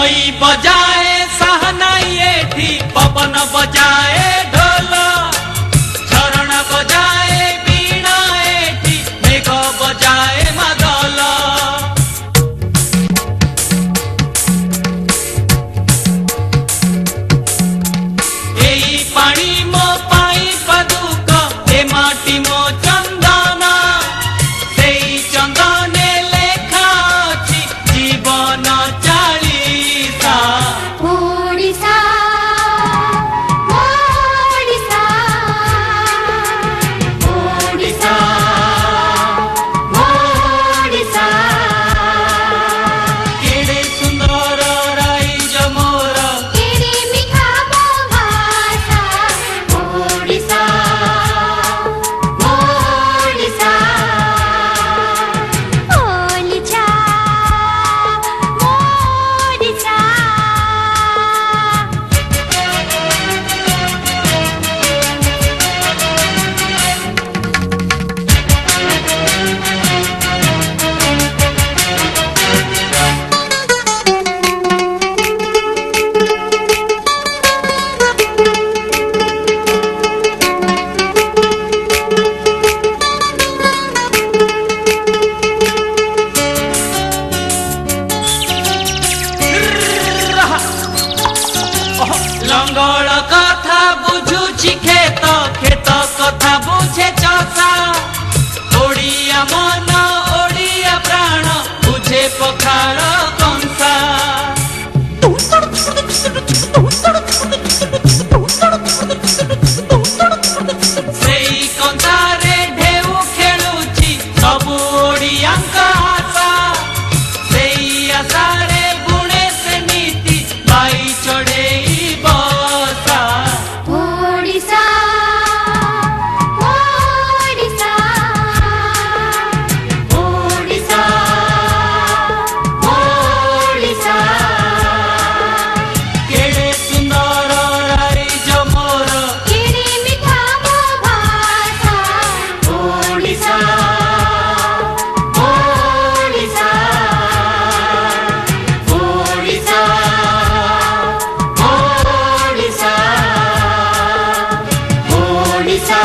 नई बजाए सहनाई एठी पवन बजाए ढोल झरण बजाए बीणा एठी मेघ बजाए मादल एई पानी मो पाई पदुक ए माटी मो चंदन सेई चंदने लेखा अछि जीवन चालीसा ओडिसा ओडिसा ओडिसा ओडिसा केड़े सुंदर राइज मोर केड़े मिठा मो भाषा ओडिसा ओडिसा ओलिचा ओडिसा लंगड़ कथा बुझुछि खेत खेत कथा बुझे चषा ओडिया मन ओडिया प्राण बुझे पखाल कंसा सेई कंसारे ढेउ खेलुछि सबु ओडियांक आशा सेई आशारे बुणे से नीति बाई चढ़ेई बसा ओडिसा ओडिसा ओडिसा ओडिसा केड़े सुंदर राइज मोर केड़े मिठा मो भाषा ओडिसा ओडिसा ओडिसा ओडिसा ओडिसा